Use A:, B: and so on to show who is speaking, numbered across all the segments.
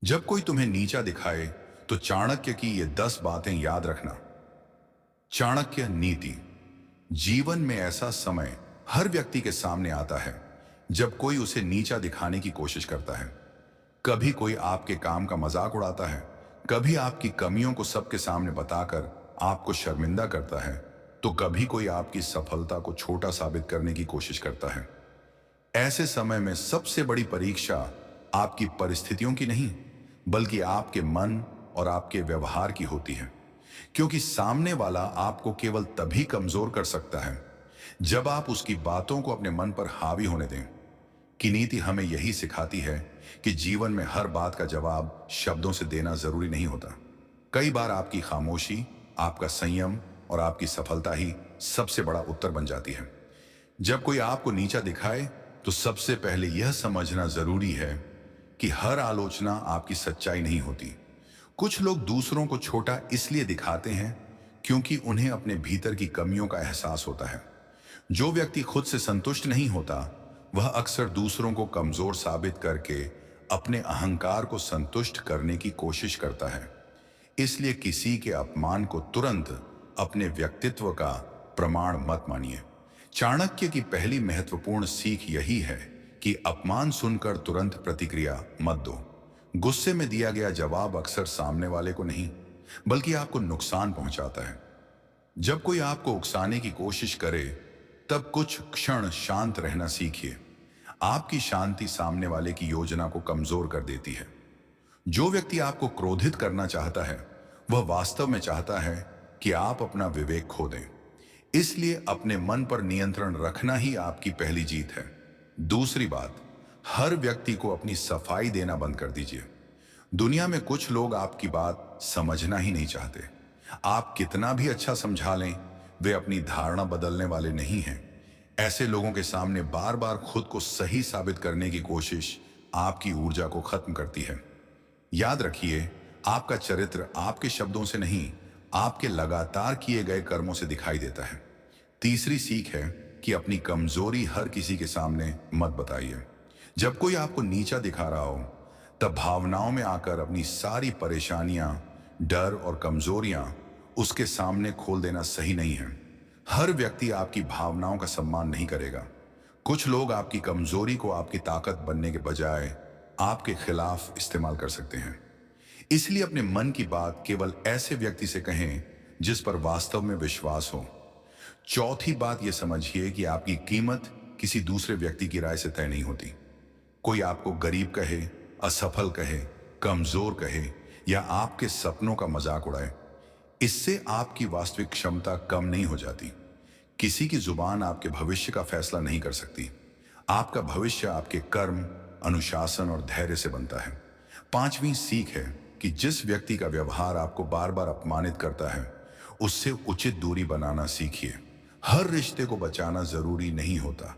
A: जब कोई तुम्हें नीचा दिखाए तो चाणक्य की ये 10 बातें याद रखना। चाणक्य नीति। जीवन में ऐसा समय हर व्यक्ति के सामने आता है जब कोई उसे नीचा दिखाने की कोशिश करता है। कभी कोई आपके काम का मजाक उड़ाता है, कभी आपकी कमियों को सबके सामने बताकर आपको शर्मिंदा करता है, तो कभी कोई आपकी सफलता को छोटा साबित करने की कोशिश करता है। ऐसे समय में सबसे बड़ी परीक्षा आपकी परिस्थितियों की नहीं, बल्कि आपके मन और आपके व्यवहार की होती है। क्योंकि सामने वाला आपको केवल तभी कमजोर कर सकता है जब आप उसकी बातों को अपने मन पर हावी होने दें। कि नीति हमें यही सिखाती है कि जीवन में हर बात का जवाब शब्दों से देना जरूरी नहीं होता। कई बार आपकी खामोशी, आपका संयम और आपकी सफलता ही सबसे बड़ा उत्तर बन जाती है। जब कोई आपको नीचा दिखाए तो सबसे पहले यह समझना जरूरी है कि हर आलोचना आपकी सच्चाई नहीं होती। कुछ लोग दूसरों को छोटा इसलिए दिखाते हैं क्योंकि उन्हें अपने भीतर की कमियों का एहसास होता है। जो व्यक्ति खुद से संतुष्ट नहीं होता, वह अक्सर दूसरों को कमजोर साबित करके अपने अहंकार को संतुष्ट करने की कोशिश करता है। इसलिए किसी के अपमान को तुरंत अपने व्यक्तित्व का प्रमाण मत मानिए। चाणक्य की पहली महत्वपूर्ण सीख यही है कि अपमान सुनकर तुरंत प्रतिक्रिया मत दो। गुस्से में दिया गया जवाब अक्सर सामने वाले को नहीं, बल्कि आपको नुकसान पहुंचाता है। जब कोई आपको उकसाने की कोशिश करे, तब कुछ क्षण शांत रहना सीखिए। आपकी शांति सामने वाले की योजना को कमजोर कर देती है। जो व्यक्ति आपको क्रोधित करना चाहता है, वह वास्तव में चाहता है कि आप अपना विवेक खो दें। इसलिए अपने मन पर नियंत्रण रखना ही आपकी पहली जीत है। दूसरी बात, हर व्यक्ति को अपनी सफाई देना बंद कर दीजिए। दुनिया में कुछ लोग आपकी बात समझना ही नहीं चाहते। आप कितना भी अच्छा समझा लें, वे अपनी धारणा बदलने वाले नहीं हैं। ऐसे लोगों के सामने बार बार खुद को सही साबित करने की कोशिश आपकी ऊर्जा को खत्म करती है। याद रखिए, आपका चरित्र आपके शब्दों से नहीं, आपके लगातार किए गए कर्मों से दिखाई देता है। तीसरी सीख है कि अपनी कमजोरी हर किसी के सामने मत बताइए। जब कोई आपको नीचा दिखा रहा हो, तब भावनाओं में आकर अपनी सारी परेशानियां, डर और कमजोरियां उसके सामने खोल देना सही नहीं है। हर व्यक्ति आपकी भावनाओं का सम्मान नहीं करेगा। कुछ लोग आपकी कमजोरी को आपकी ताकत बनने के बजाय आपके खिलाफ इस्तेमाल कर सकते हैं। इसलिए अपने मन की बात केवल ऐसे व्यक्ति से कहें जिस पर वास्तव में विश्वास हो। चौथी बात यह समझिए कि आपकी कीमत किसी दूसरे व्यक्ति की राय से तय नहीं होती। कोई आपको गरीब कहे, असफल कहे, कमजोर कहे या आपके सपनों का मजाक उड़ाए, इससे आपकी वास्तविक क्षमता कम नहीं हो जाती। किसी की जुबान आपके भविष्य का फैसला नहीं कर सकती। आपका भविष्य आपके कर्म, अनुशासन और धैर्य से बनता है। पांचवी सीख है कि जिस व्यक्ति का व्यवहार आपको बार बार अपमानित करता है, उससे उचित दूरी बनाना सीखिए। हर रिश्ते को बचाना जरूरी नहीं होता।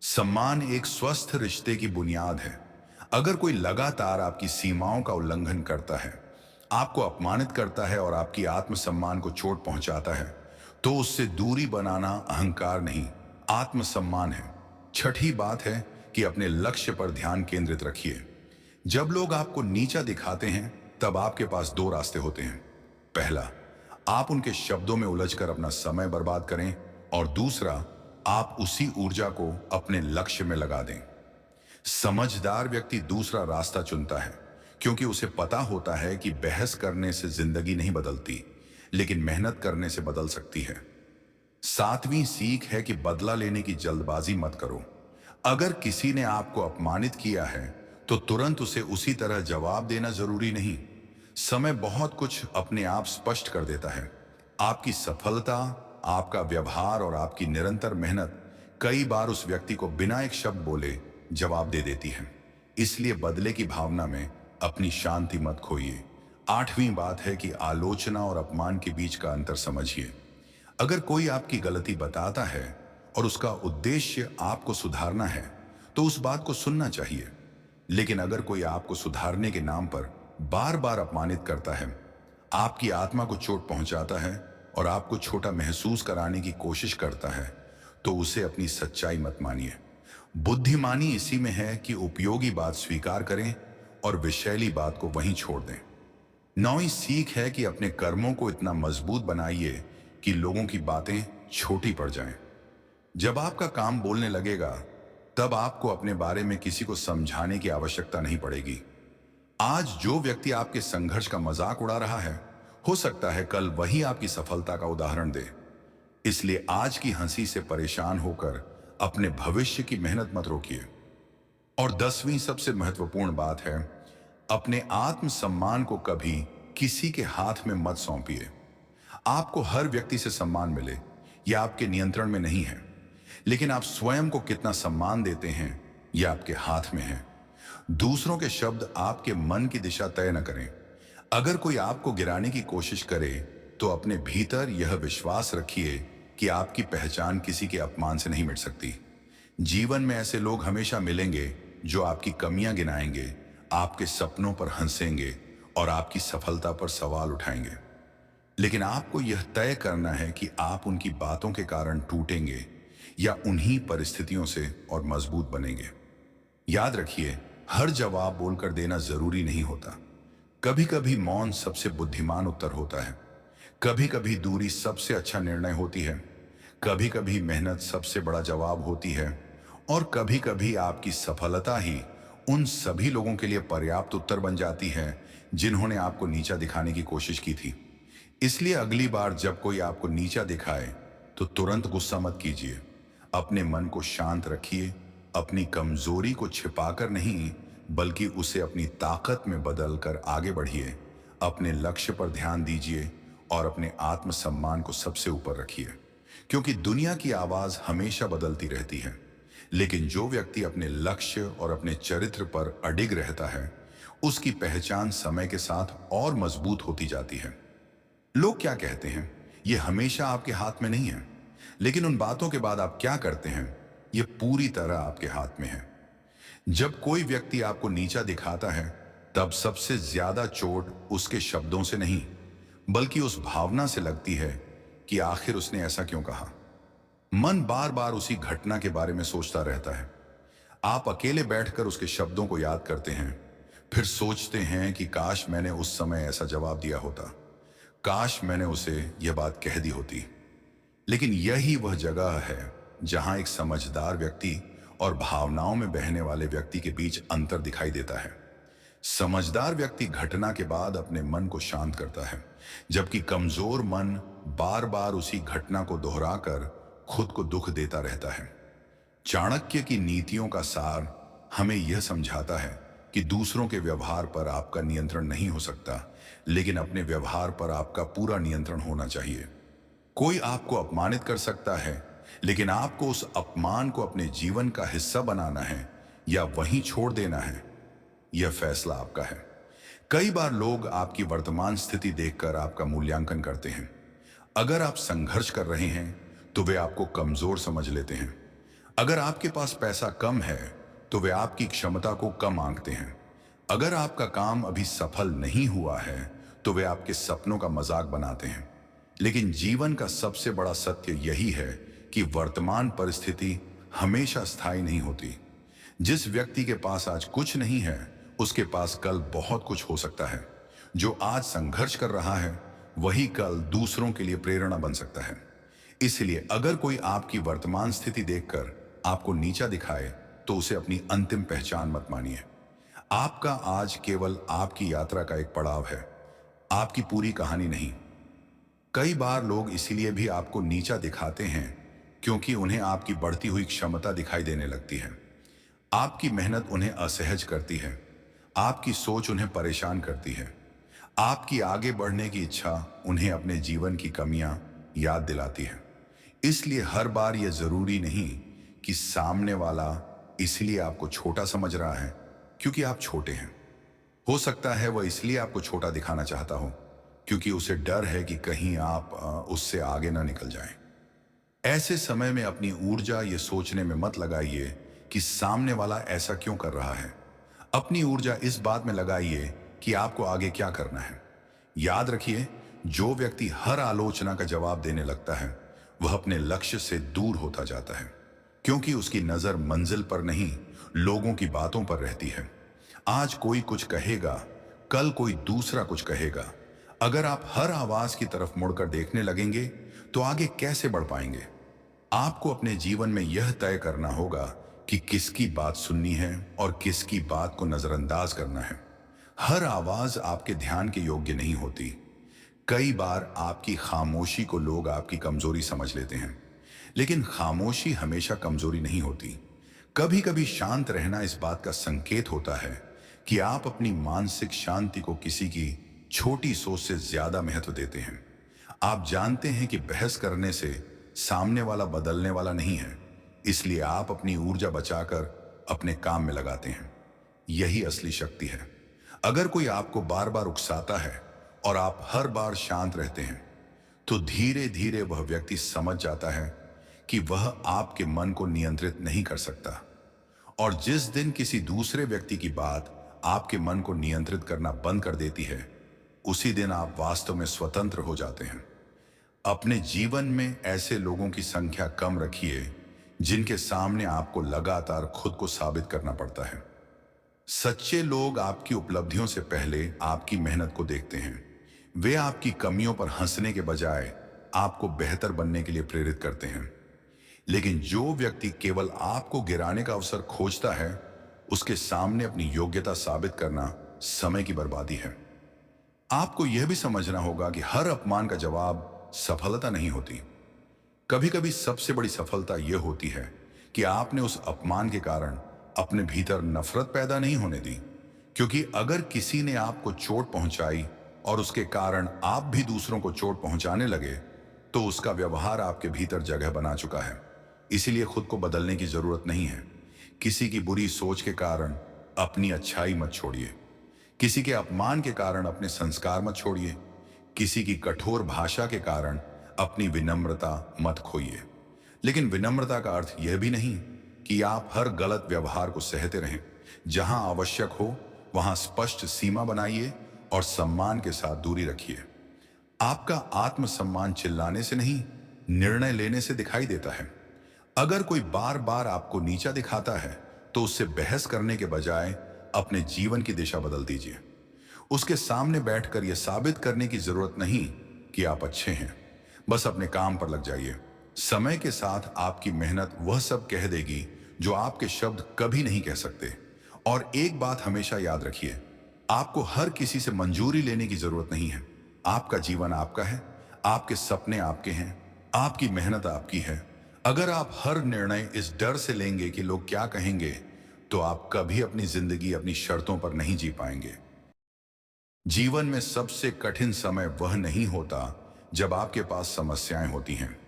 A: सम्मान एक स्वस्थ रिश्ते की बुनियाद है। अगर कोई लगातार आपकी सीमाओं का उल्लंघन करता है, आपको अपमानित करता है और आपकी आत्मसम्मान को चोट पहुंचाता है, तो उससे दूरी बनाना अहंकार नहीं, आत्मसम्मान है। छठी बात है कि अपने लक्ष्य पर ध्यान केंद्रित रखिए। जब लोग आपको नीचा दिखाते हैं, तब आपके पास दो रास्ते होते हैं। पहला, आप उनके शब्दों में उलझकर अपना समय बर्बाद करें, और दूसरा, आप उसी ऊर्जा को अपने लक्ष्य में लगा दें। समझदार व्यक्ति दूसरा रास्ता चुनता है, क्योंकि उसे पता होता है कि बहस करने से जिंदगी नहीं बदलती, लेकिन मेहनत करने से बदल सकती है। सातवीं सीख है कि बदला लेने की जल्दबाजी मत करो। अगर किसी ने आपको अपमानित किया है, तो तुरंत उसे उसी तरह जवाब देना जरूरी नहीं। समय बहुत कुछ अपने आप स्पष्ट कर देता है। आपकी सफलता, आपका व्यवहार और आपकी निरंतर मेहनत कई बार उस व्यक्ति को बिना एक शब्द बोले जवाब दे देती है। इसलिए बदले की भावना में अपनी शांति मत खोइए। आठवीं बात है कि आलोचना और अपमान के बीच का अंतर समझिए। अगर कोई आपकी गलती बताता है और उसका उद्देश्य आपको सुधारना है, तो उस बात को सुनना चाहिए। लेकिन अगर कोई आपको सुधारने के नाम पर बार बार अपमानित करता है, आपकी आत्मा को चोट पहुंचाता है और आपको छोटा महसूस कराने की कोशिश करता है, तो उसे अपनी सच्चाई मत मानिए। बुद्धिमानी इसी में है कि उपयोगी बात स्वीकार करें और विषैली बात को वहीं छोड़ दें। 9वीं सीख है कि अपने कर्मों को इतना मजबूत बनाइए कि लोगों की बातें छोटी पड़ जाएं। जब आपका काम बोलने लगेगा, तब आपको अपने बारे में किसी को समझाने की आवश्यकता नहीं पड़ेगी। आज जो व्यक्ति आपके संघर्ष का मजाक उड़ा रहा है, हो सकता है कल वही आपकी सफलता का उदाहरण दे। इसलिए आज की हंसी से परेशान होकर अपने भविष्य की मेहनत मत रोकिए। और 10वीं सबसे महत्वपूर्ण बात है, अपने आत्मसम्मान को कभी किसी के हाथ में मत सौंपिए। आपको हर व्यक्ति से सम्मान मिले, यह आपके नियंत्रण में नहीं है, लेकिन आप स्वयं को कितना सम्मान देते हैं, यह आपके हाथ में है। दूसरों के शब्द आपके मन की दिशा तय न करें। अगर कोई आपको गिराने की कोशिश करे, तो अपने भीतर यह विश्वास रखिए कि आपकी पहचान किसी के अपमान से नहीं मिट सकती। जीवन में ऐसे लोग हमेशा मिलेंगे जो आपकी कमियां गिनाएंगे, आपके सपनों पर हंसेंगे और आपकी सफलता पर सवाल उठाएंगे। लेकिन आपको यह तय करना है कि आप उनकी बातों के कारण टूटेंगे या उन्हीं परिस्थितियों से और मजबूत बनेंगे। याद रखिए, हर जवाब बोलकर देना जरूरी नहीं होता। कभी कभी मौन सबसे बुद्धिमान उत्तर होता है। कभी कभी दूरी सबसे अच्छा निर्णय होती है। कभी कभी मेहनत सबसे बड़ा जवाब होती है। और कभी कभी आपकी सफलता ही उन सभी लोगों के लिए पर्याप्त उत्तर बन जाती है जिन्होंने आपको नीचा दिखाने की कोशिश की थी। इसलिए अगली बार जब कोई आपको नीचा दिखाए, तो तुरंत गुस्सा मत कीजिए। अपने मन को शांत रखिए। अपनी कमजोरी को छिपाकर नहीं, बल्कि उसे अपनी ताकत में बदलकर आगे बढ़िए। अपने लक्ष्य पर ध्यान दीजिए और अपने आत्मसम्मान को सबसे ऊपर रखिए, क्योंकि दुनिया की आवाज हमेशा बदलती रहती है, लेकिन जो व्यक्ति अपने लक्ष्य और अपने चरित्र पर अडिग रहता है, उसकी पहचान समय के साथ और मजबूत होती जाती है। लोग क्या कहते हैं, यह हमेशा आपके हाथ में नहीं है, लेकिन उन बातों के बाद आप क्या करते हैं, यह पूरी तरह आपके हाथ में है। जब कोई व्यक्ति आपको नीचा दिखाता है, तब सबसे ज्यादा चोट उसके शब्दों से नहीं, बल्कि उस भावना से लगती है कि आखिर उसने ऐसा क्यों कहा। मन बार बार उसी घटना के बारे में सोचता रहता है। आप अकेले बैठकर उसके शब्दों को याद करते हैं, फिर सोचते हैं कि काश मैंने उस समय ऐसा जवाब दिया होता, काश मैंने उसे यह बात कह दी होती। लेकिन यही वह जगह है जहां एक समझदार व्यक्ति और भावनाओं में बहने वाले व्यक्ति के बीच अंतर दिखाई देता है। समझदार व्यक्ति घटना के बाद अपने मन को शांत करता है, जबकि कमजोर मन बार बार उसी घटना को दोहराकर खुद को दुख देता रहता है। चाणक्य की नीतियों का सार हमें यह समझाता है कि दूसरों के व्यवहार पर आपका नियंत्रण नहीं हो सकता, लेकिन अपने व्यवहार पर आपका पूरा नियंत्रण होना चाहिए। कोई आपको अपमानित कर सकता है, लेकिन आपको उस अपमान को अपने जीवन का हिस्सा बनाना है या वहीं छोड़ देना है, यह फैसला आपका है। कई बार लोग आपकी वर्तमान स्थिति देखकर आपका मूल्यांकन करते हैं। अगर आप संघर्ष कर रहे हैं, तो वे आपको कमजोर समझ लेते हैं। अगर आपके पास पैसा कम है, तो वे आपकी क्षमता को कम आंकते हैं। अगर आपका काम अभी सफल नहीं हुआ है, तो वे आपके सपनों का मजाक बनाते हैं। लेकिन जीवन का सबसे बड़ा सत्य यही है कि वर्तमान परिस्थिति हमेशा स्थायी नहीं होती। जिस व्यक्ति के पास आज कुछ नहीं है, उसके पास कल बहुत कुछ हो सकता है। जो आज संघर्ष कर रहा है, वही कल दूसरों के लिए प्रेरणा बन सकता है। इसलिए अगर कोई आपकी वर्तमान स्थिति देखकर आपको नीचा दिखाए, तो उसे अपनी अंतिम पहचान मत मानिए। आपका आज केवल आपकी यात्रा का एक पड़ाव है, आपकी पूरी कहानी नहीं। कई बार लोग इसीलिए भी आपको नीचा दिखाते हैं क्योंकि उन्हें आपकी बढ़ती हुई क्षमता दिखाई देने लगती है। आपकी मेहनत उन्हें असहज करती है, आपकी सोच उन्हें परेशान करती है, आपकी आगे बढ़ने की इच्छा उन्हें अपने जीवन की कमियां याद दिलाती है। इसलिए हर बार यह जरूरी नहीं कि सामने वाला इसलिए आपको छोटा समझ रहा है क्योंकि आप छोटे हैं। हो सकता है वह इसलिए आपको छोटा दिखाना चाहता हो क्योंकि उसे डर है कि कहीं आप उससे आगे ना निकल जाएं। ऐसे समय में अपनी ऊर्जा ये सोचने में मत लगाइए कि सामने वाला ऐसा क्यों कर रहा है। अपनी ऊर्जा इस बात में लगाइए कि आपको आगे क्या करना है। याद रखिए, जो व्यक्ति हर आलोचना का जवाब देने लगता है, वह अपने लक्ष्य से दूर होता जाता है, क्योंकि उसकी नजर मंजिल पर नहीं, लोगों की बातों पर रहती है। आज कोई कुछ कहेगा, कल कोई दूसरा कुछ कहेगा। अगर आप हर आवाज की तरफ मुड़कर देखने लगेंगे तो आगे कैसे बढ़ पाएंगे? आपको अपने जीवन में यह तय करना होगा कि किसकी बात सुननी है और किसकी बात को नजरअंदाज करना है। हर आवाज आपके ध्यान के योग्य नहीं होती। कई बार आपकी खामोशी को लोग आपकी कमजोरी समझ लेते हैं, लेकिन खामोशी हमेशा कमजोरी नहीं होती। कभी कभी शांत रहना इस बात का संकेत होता है कि आप अपनी मानसिक शांति को किसी की छोटी सोच से ज्यादा महत्व देते हैं। आप जानते हैं कि बहस करने से सामने वाला बदलने वाला नहीं है, इसलिए आप अपनी ऊर्जा बचाकर अपने काम में लगाते हैं। यही असली शक्ति है। अगर कोई आपको बार बार उकसाता है और आप हर बार शांत रहते हैं, तो धीरे धीरे वह व्यक्ति समझ जाता है कि वह आपके मन को नियंत्रित नहीं कर सकता। और जिस दिन किसी दूसरे व्यक्ति की बात आपके मन को नियंत्रित करना बंद कर देती है, उसी दिन आप वास्तव में स्वतंत्र हो जाते हैं। अपने जीवन में ऐसे लोगों की संख्या कम रखिए जिनके सामने आपको लगातार खुद को साबित करना पड़ता है। सच्चे लोग आपकी उपलब्धियों से पहले आपकी मेहनत को देखते हैं। वे आपकी कमियों पर हंसने के बजाय आपको बेहतर बनने के लिए प्रेरित करते हैं। लेकिन जो व्यक्ति केवल आपको गिराने का अवसर खोजता है, उसके सामने अपनी योग्यता साबित करना समय की बर्बादी है। आपको यह भी समझना होगा कि हर अपमान का जवाब सफलता नहीं होती। कभी कभी सबसे बड़ी सफलता यह होती है कि आपने उस अपमान के कारण अपने भीतर नफरत पैदा नहीं होने दी। क्योंकि अगर किसी ने आपको चोट पहुंचाई और उसके कारण आप भी दूसरों को चोट पहुंचाने लगे, तो उसका व्यवहार आपके भीतर जगह बना चुका है। इसीलिए खुद को बदलने की जरूरत नहीं है। किसी की बुरी सोच के कारण अपनी अच्छाई मत छोड़िए। किसी के अपमान के कारण अपने संस्कार मत छोड़िए। किसी की कठोर भाषा के कारण अपनी विनम्रता मत खोइए। लेकिन विनम्रता का अर्थ यह भी नहीं कि आप हर गलत व्यवहार को सहते रहें। जहां आवश्यक हो वहां स्पष्ट सीमा बनाइए और सम्मान के साथ दूरी रखिए। आपका आत्मसम्मान चिल्लाने से नहीं, निर्णय लेने से दिखाई देता है। अगर कोई बार बार आपको नीचा दिखाता है, तो उससे बहस करने के बजाय अपने जीवन की दिशा बदल दीजिए। उसके सामने बैठकर यह साबित करने की जरूरत नहीं कि आप अच्छे हैं। बस अपने काम पर लग जाइए। समय के साथ आपकी मेहनत वह सब कह देगी जो आपके शब्द कभी नहीं कह सकते। और एक बात हमेशा याद रखिए, आपको हर किसी से मंजूरी लेने की जरूरत नहीं है। आपका जीवन आपका है, आपके सपने आपके हैं, आपकी मेहनत आपकी है। अगर आप हर निर्णय इस डर से लेंगे कि लोग क्या कहेंगे, तो आप कभी अपनी जिंदगी अपनी शर्तों पर नहीं जी पाएंगे। जीवन में सबसे कठिन समय वह नहीं होता जब आपके पास समस्याएं होती हैं,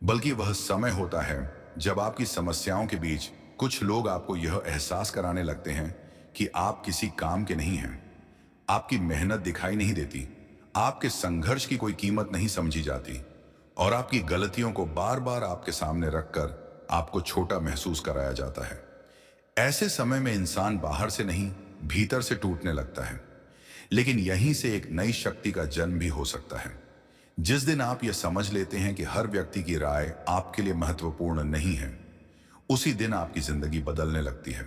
A: बल्कि वह समय होता है जब आपकी समस्याओं के बीच कुछ लोग आपको यह एहसास कराने लगते हैं कि आप किसी काम के नहीं हैं। आपकी मेहनत दिखाई नहीं देती, आपके संघर्ष की कोई कीमत नहीं समझी जाती, और आपकी गलतियों को बार बार आपके सामने रखकर आपको छोटा महसूस कराया जाता है। ऐसे समय में इंसान बाहर से नहीं, भीतर से टूटने लगता है। लेकिन यहीं से एक नई शक्ति का जन्म भी हो सकता है। जिस दिन आप यह समझ लेते हैं कि हर व्यक्ति की राय आपके लिए महत्वपूर्ण नहीं है, उसी दिन आपकी जिंदगी बदलने लगती है।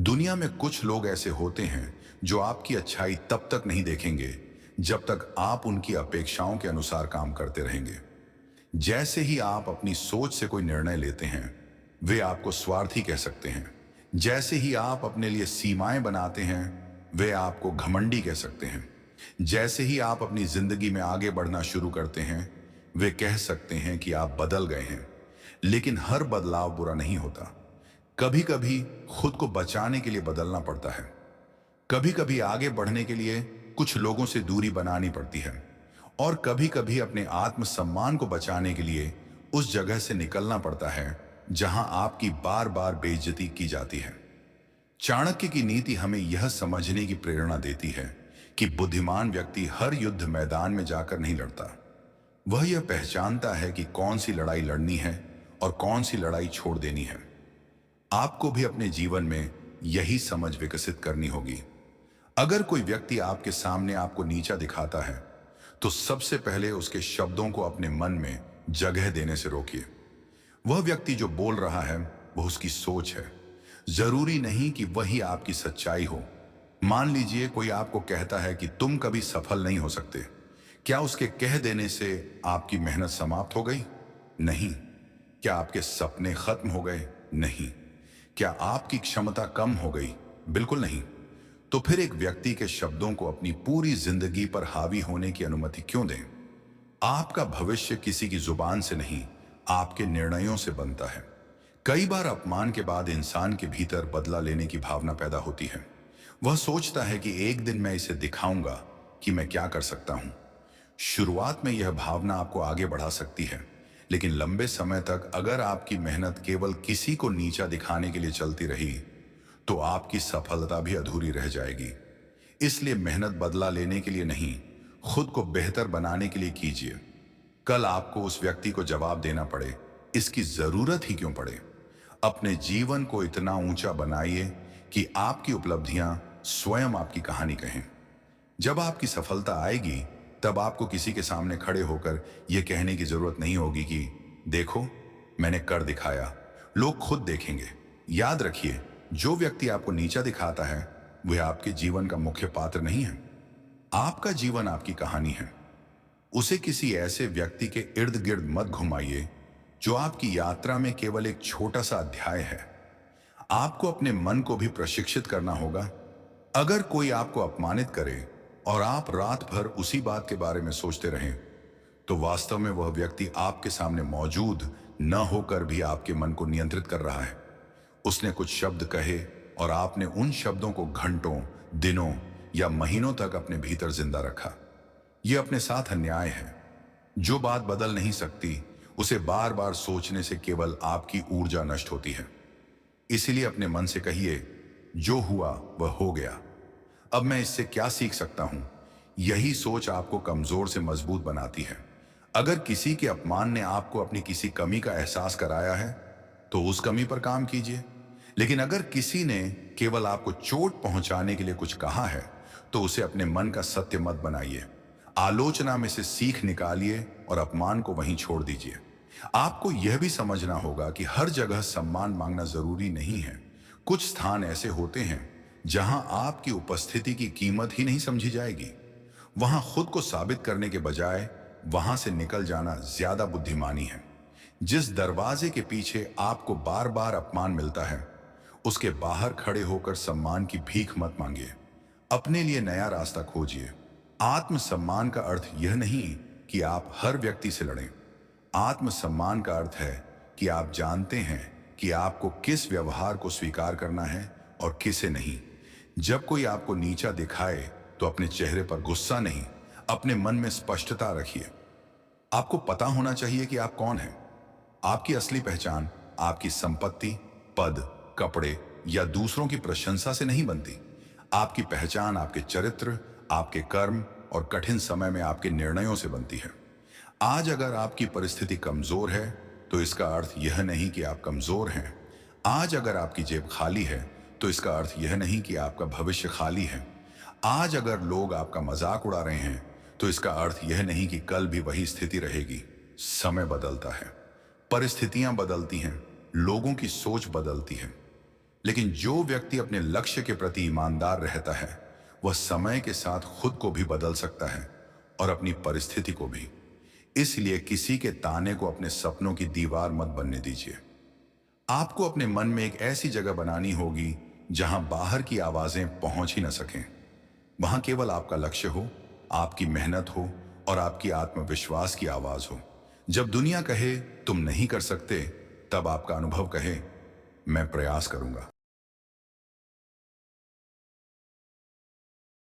A: दुनिया में कुछ लोग ऐसे होते हैं जो आपकी अच्छाई तब तक नहीं देखेंगे जब तक आप उनकी अपेक्षाओं के अनुसार काम करते रहेंगे। जैसे ही आप अपनी सोच से कोई निर्णय लेते हैं, वे आपको स्वार्थी कह सकते हैं। जैसे ही आप अपने लिए सीमाएं बनाते हैं, वे आपको घमंडी कह सकते हैं। जैसे ही आप अपनी जिंदगी में आगे बढ़ना शुरू करते हैं, वे कह सकते हैं कि आप बदल गए हैं। लेकिन हर बदलाव बुरा नहीं होता। कभी कभी खुद को बचाने के लिए बदलना पड़ता है। कभी कभी आगे बढ़ने के लिए कुछ लोगों से दूरी बनानी पड़ती है, और कभी कभी अपने आत्मसम्मान को बचाने के लिए उस जगह से निकलना पड़ता है जहां आपकी बार बार बेइज्जती की जाती है। चाणक्य की नीति हमें यह समझने की प्रेरणा देती है कि बुद्धिमान व्यक्ति हर युद्ध मैदान में जाकर नहीं लड़ता। वह यह पहचानता है कि कौन सी लड़ाई लड़नी है और कौन सी लड़ाई छोड़ देनी है। आपको भी अपने जीवन में यही समझ विकसित करनी होगी। अगर कोई व्यक्ति आपके सामने आपको नीचा दिखाता है, तो सबसे पहले उसके शब्दों को अपने मन में जगह देने से रोकिए। वह व्यक्ति जो बोल रहा है, वह उसकी सोच है। जरूरी नहीं कि वही आपकी सच्चाई हो। मान लीजिए कोई आपको कहता है कि तुम कभी सफल नहीं हो सकते। क्या उसके कह देने से आपकी मेहनत समाप्त हो गई? नहीं। क्या आपके सपने खत्म हो गए? नहीं। क्या आपकी क्षमता कम हो गई? बिल्कुल नहीं। तो फिर एक व्यक्ति के शब्दों को अपनी पूरी जिंदगी पर हावी होने की अनुमति क्यों दें? आपका भविष्य किसी की जुबान से नहीं, आपके निर्णयों से बनता है। कई बार अपमान के बाद इंसान के भीतर बदला लेने की भावना पैदा होती है। वह सोचता है कि एक दिन मैं इसे दिखाऊंगा कि मैं क्या कर सकता हूं। शुरुआत में यह भावना आपको आगे बढ़ा सकती है, लेकिन लंबे समय तक अगर आपकी मेहनत केवल किसी को नीचा दिखाने के लिए चलती रही, तो आपकी सफलता भी अधूरी रह जाएगी। इसलिए मेहनत बदला लेने के लिए नहीं, खुद को बेहतर बनाने के लिए कीजिए। कल आपको उस व्यक्ति को जवाब देना पड़े, इसकी जरूरत ही क्यों पड़े। अपने जीवन को इतना ऊंचा बनाइए कि आपकी उपलब्धियां स्वयं आपकी कहानी कहें। जब आपकी सफलता आएगी, तब आपको किसी के सामने खड़े होकर यह कहने की जरूरत नहीं होगी कि देखो, मैंने कर दिखाया। लोग खुद देखेंगे। याद रखिए, जो व्यक्ति आपको नीचा दिखाता है वह आपके जीवन का मुख्य पात्र नहीं है। आपका जीवन आपकी कहानी है। उसे किसी ऐसे व्यक्ति के इर्द गिर्द मत घुमाइए जो आपकी यात्रा में केवल एक छोटा सा अध्याय है। आपको अपने मन को भी प्रशिक्षित करना होगा। अगर कोई आपको अपमानित करे और आप रात भर उसी बात के बारे में सोचते रहें, तो वास्तव में वह व्यक्ति आपके सामने मौजूद न होकर भी आपके मन को नियंत्रित कर रहा है। उसने कुछ शब्द कहे और आपने उन शब्दों को घंटों, दिनों या महीनों तक अपने भीतर जिंदा रखा। यह अपने साथ अन्याय है। जो बात बदल नहीं सकती, उसे बार बार सोचने से केवल आपकी ऊर्जा नष्ट होती है। इसीलिए अपने मन से कहिए, जो हुआ वह हो गया, अब मैं इससे क्या सीख सकता हूं। यही सोच आपको कमजोर से मजबूत बनाती है। अगर किसी के अपमान ने आपको अपनी किसी कमी का एहसास कराया है, तो उस कमी पर काम कीजिए। लेकिन अगर किसी ने केवल आपको चोट पहुंचाने के लिए कुछ कहा है, तो उसे अपने मन का सत्य मत बनाइए। आलोचना में से सीख निकालिए और अपमान को वहीं छोड़ दीजिए। आपको यह भी समझना होगा कि हर जगह सम्मान मांगना जरूरी नहीं है। कुछ स्थान ऐसे होते हैं जहां आपकी उपस्थिति की कीमत ही नहीं समझी जाएगी। वहां खुद को साबित करने के बजाय वहां से निकल जाना ज्यादा बुद्धिमानी है। जिस दरवाजे के पीछे आपको बार बार अपमान मिलता है, उसके बाहर खड़े होकर सम्मान की भीख मत मांगिए। अपने लिए नया रास्ता खोजिए। आत्मसम्मान का अर्थ यह नहीं कि आप हर व्यक्ति से लड़ें। आत्मसम्मान का अर्थ है कि आप जानते हैं कि आपको किस व्यवहार को स्वीकार करना है और किसे नहीं। जब कोई आपको नीचा दिखाए, तो अपने चेहरे पर गुस्सा नहीं, अपने मन में स्पष्टता रखिए। आपको पता होना चाहिए कि आप कौन हैं। आपकी असली पहचान आपकी संपत्ति, पद, कपड़े या दूसरों की प्रशंसा से नहीं बनती। आपकी पहचान आपके चरित्र, आपके कर्म और कठिन समय में आपके निर्णयों से बनती है। आज अगर आपकी परिस्थिति कमजोर है, तो इसका अर्थ यह नहीं कि आप कमजोर हैं। आज अगर आपकी जेब खाली है, तो इसका अर्थ यह नहीं कि आपका भविष्य खाली है। आज अगर लोग आपका मजाक उड़ा रहे हैं, तो इसका अर्थ यह नहीं कि कल भी वही स्थिति रहेगी। समय बदलता है, परिस्थितियां बदलती हैं, लोगों की सोच बदलती है, लेकिन जो व्यक्ति अपने लक्ष्य के प्रति ईमानदार रहता है, वह समय के साथ खुद को भी बदल सकता है और अपनी परिस्थिति को भी। इसलिए किसी के ताने को अपने सपनों की दीवार मत बनने दीजिए। आपको अपने मन में एक ऐसी जगह बनानी होगी जहां बाहर की आवाजें पहुंच ही न सकें। वहां केवल आपका लक्ष्य हो, आपकी मेहनत हो और आपकी आत्मविश्वास की आवाज हो। जब दुनिया कहे तुम नहीं कर सकते, तब आपका अनुभव कहे मैं प्रयास करूंगा।